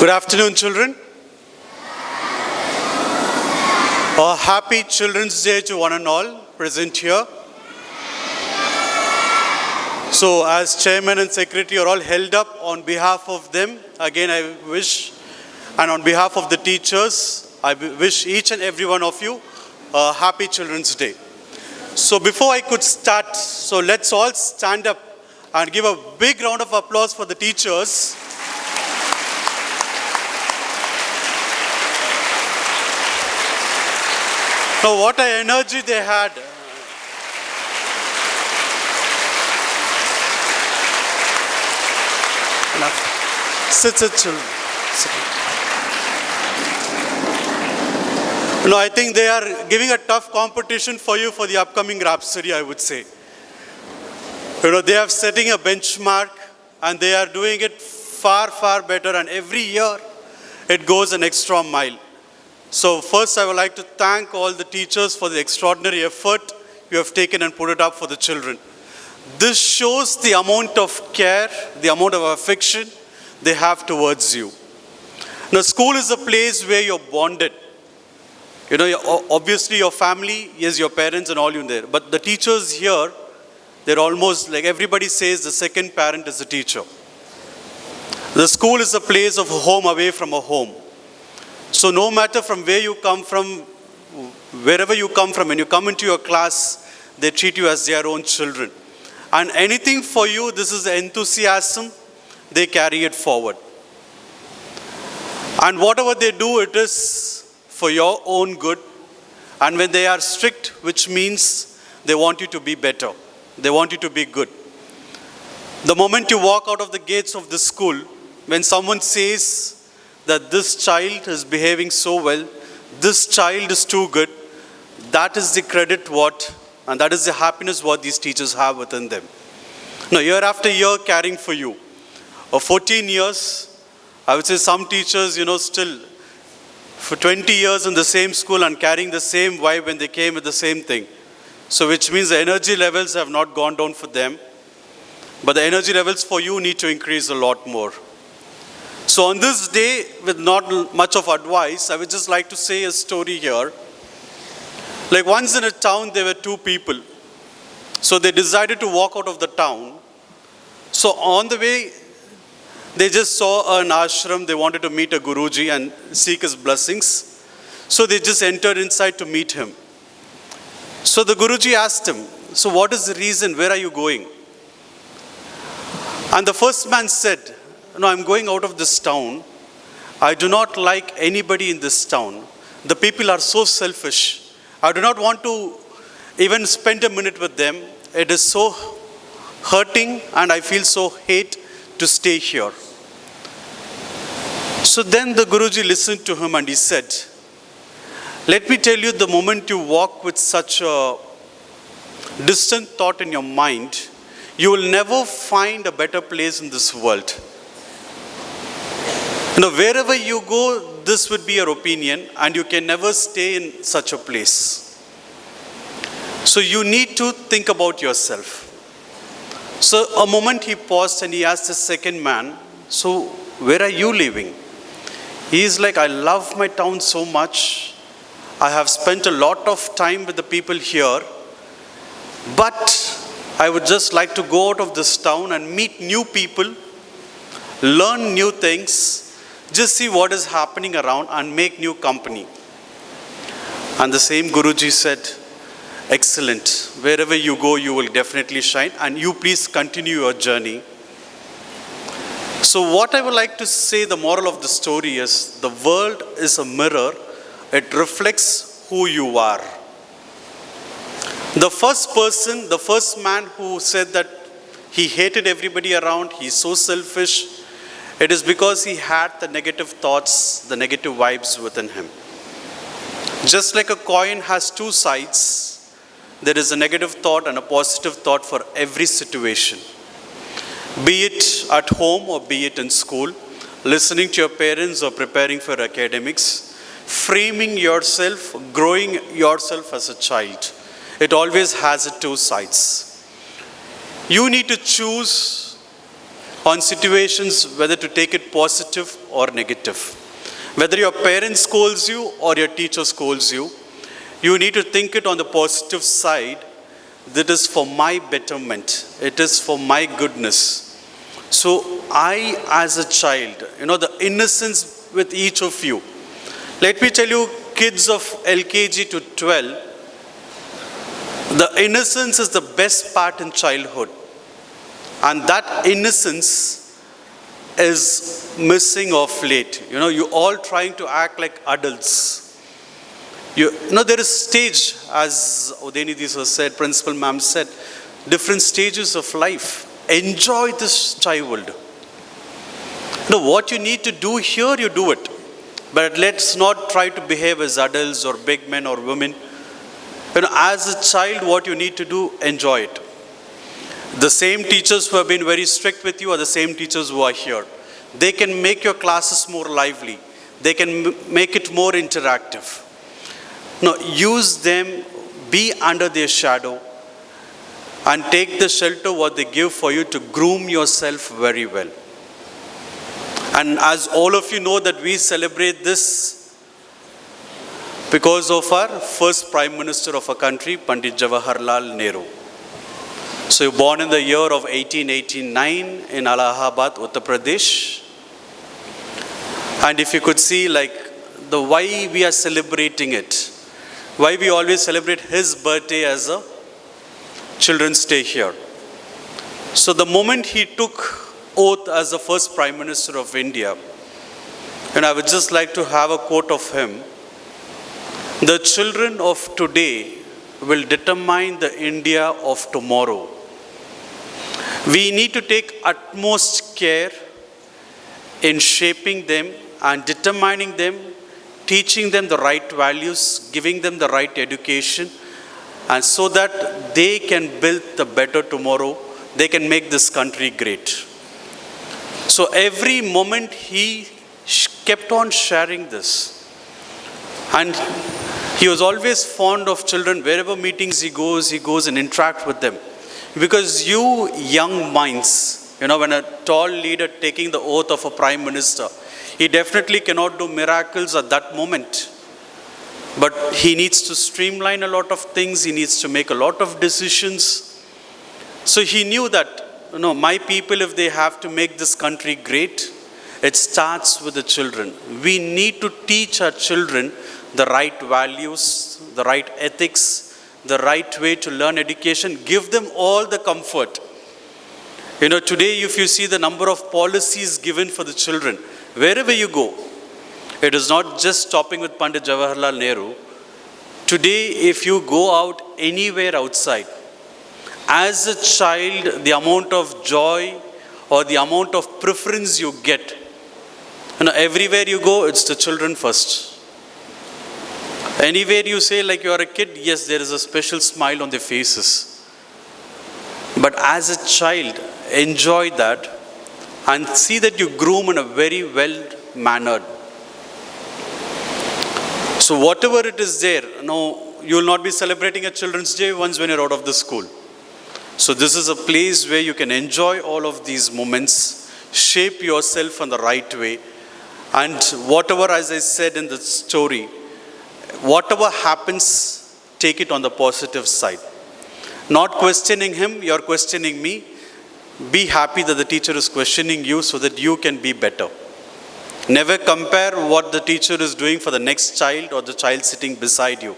Good afternoon, children. A happy Children's Day to one and all present here. So, as Chairman and Secretary, you're all held up on behalf of them. Again, I wish, and on behalf of the teachers, I wish each and every one of you a happy Children's Day. So, before I could start, so let's all stand up and give a big round of applause for the teachers. Now, what an energy they had. Sit, children. Sit. No, I think they are giving a tough competition for you for the upcoming Rhapsody, I would say. They are setting a benchmark and they are doing it far, far better, and every year it goes an extra mile. So first I would like to thank all the teachers for the extraordinary effort you have taken and put it up for the children. This shows the amount of care, the amount of affection they have towards you. Now, school is a place where you're bonded. Obviously your family, yes, your parents and all you there. But the teachers here, they're almost like everybody says the second parent is a teacher. The school is a place of a home away from a home. So no matter from where you come from, wherever you come from, when you come into your class, they treat you as their own children. And anything for you, this is enthusiasm, they carry it forward. And whatever they do, it is for your own good. And when they are strict, which means they want you to be better. They want you to be good. The moment you walk out of the gates of the school, when someone says that this child is behaving so well, this child is too good, that is the credit and that is the happiness what these teachers have within them. Now, year after year caring for you. 14 years, I would say some teachers, still for 20 years in the same school and carrying the same vibe when they came with the same thing. So which means the energy levels have not gone down for them, but the energy levels for you need to increase a lot more. So on this day, with not much of advice, I would just like to say a story here. Like once in a town, there were two people. So they decided to walk out of the town. So on the way, they just saw an ashram. They wanted to meet a Guruji and seek his blessings. So they just entered inside to meet him. So the Guruji asked him, so what is the reason? Where are you going? And the first man said, no, I'm going out of this town. I do not like anybody in this town. The people are so selfish. I do not want to even spend a minute with them. It is so hurting and I feel so hate to stay here. So then the Guruji listened to him and he said, let me tell you, the moment you walk with such a distant thought in your mind, you will never find a better place in this world. Wherever you go, this would be your opinion and you can never stay in such a place. So you need to think about yourself. So a moment he paused and he asked the second man, so where are you living? He is like, I love my town so much. I have spent a lot of time with the people here, but I would just like to go out of this town and meet new people, learn new things, just see what is happening around and make new company. And the same Guruji said, excellent. Wherever you go, you will definitely shine and you please continue your journey. So what I would like to say, the moral of the story is, the world is a mirror. It reflects who you are. The first person, the first man who said that he hated everybody around, he's so selfish, it is because he had the negative thoughts, the negative vibes within him. Just like a coin has two sides, there is a negative thought and a positive thought for every situation. Be it at home or be it in school, listening to your parents or preparing for academics, framing yourself, growing yourself as a child. It always has two sides. You need to choose on situations whether to take it positive or negative. Whether your parent scolds you or your teacher scolds you, you need to think it on the positive side. That is for my betterment. It is for my goodness. So I, as a child, the innocence with each of you. Let me tell you, kids of LKG to 12, the innocence is the best part in childhood. And that innocence is missing of late. You all trying to act like adults. There is stage, as Udaynidhi sir said, Principal Ma'am said, different stages of life. Enjoy this childhood. What you need to do here, you do it. But let's not try to behave as adults or big men or women. As a child, what you need to do, enjoy it. The same teachers who have been very strict with you are the same teachers who are here. They can make your classes more lively. They can make it more interactive. Use them, be under their shadow, and take the shelter what they give for you to groom yourself very well. And as all of you know that we celebrate this because of our first Prime Minister of our country, Pandit Jawaharlal Nehru. So you're born in the year of 1889 in Allahabad, Uttar Pradesh. And if you could see the why we are celebrating it, why we always celebrate his birthday as a Children's Day here. So the moment he took oath as the first Prime Minister of India, and I would just like to have a quote of him, the children of today will determine the India of tomorrow. We need to take utmost care in shaping them and determining them, teaching them the right values, giving them the right education, and so that they can build the better tomorrow, they can make this country great. So every moment he kept on sharing this. And he was always fond of children. Wherever meetings he goes and interacts with them. Because you young minds, when a tall leader taking the oath of a Prime Minister, he definitely cannot do miracles at that moment. But he needs to streamline a lot of things. He needs to make a lot of decisions. So he knew that, my people, if they have to make this country great, it starts with the children. We need to teach our children the right values, the right ethics, the right way to learn education. Give them all the comfort. Today if you see the number of policies given for the children, wherever you go, it is not just stopping with Pandit Jawaharlal Nehru. Today, if you go out anywhere outside, as a child, the amount of joy or the amount of preference you get, everywhere you go, it's the children first. Anywhere you say like you are a kid, yes, there is a special smile on their faces. But as a child, enjoy that and see that you groom in a very well-mannered. So whatever it is there, you will not be celebrating a Children's Day once when you're out of the school. So this is a place where you can enjoy all of these moments, shape yourself in the right way. And whatever, as I said in the story, whatever happens, take it on the positive side. Not questioning him, you're questioning me. Be happy that the teacher is questioning you so that you can be better. Never compare what the teacher is doing for the next child or the child sitting beside you.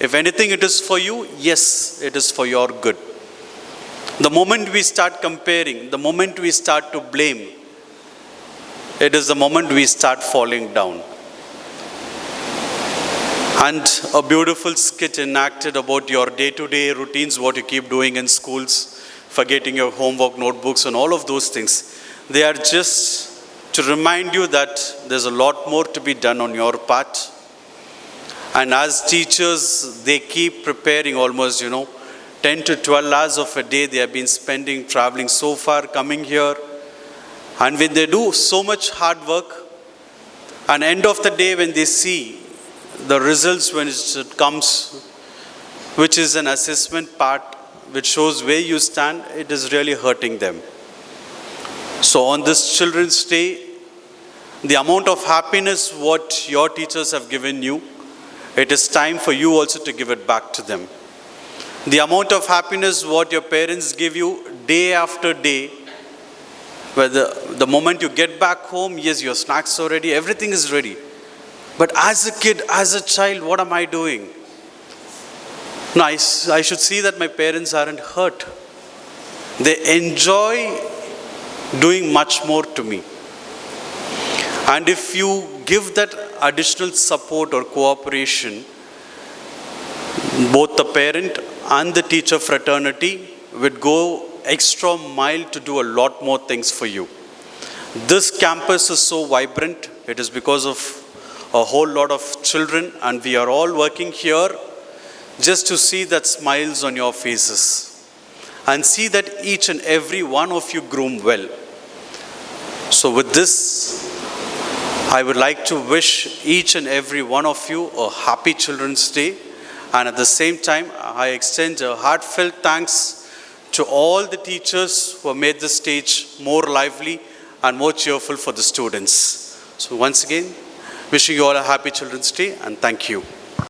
If anything, it is for you, yes, it is for your good. The moment we start comparing, the moment we start to blame, it is the moment we start falling down. And a beautiful skit enacted about your day-to-day routines, what you keep doing in schools, forgetting your homework, notebooks, and all of those things. They are just to remind you that there's a lot more to be done on your part. And as teachers, they keep preparing almost, 10 to 12 hours of a day they have been spending traveling so far, coming here. And when they do so much hard work, and end of the day when they see the results when it comes, which is an assessment part, which shows where you stand, it is really hurting them. So on this Children's Day, The amount of happiness what your teachers have given you, it is time for you also to give it back to them. The amount of happiness what your parents give you day after day, where the moment you get back home, yes, your snacks are ready, everything is ready. But as a kid, as a child, what am I doing? No, I should see that my parents aren't hurt. They enjoy doing much more to me. And if you give that additional support or cooperation, both the parent and the teacher fraternity would go extra mile to do a lot more things for you. This campus is so vibrant. It is because of a whole lot of children, and we are all working here just to see that smiles on your faces and see that each and every one of you groom well. So with this, I would like to wish each and every one of you a happy Children's Day, and at the same time, I extend a heartfelt thanks to all the teachers who have made the stage more lively and more cheerful for the students. So once again, wishing you all a happy Children's Day, and thank you.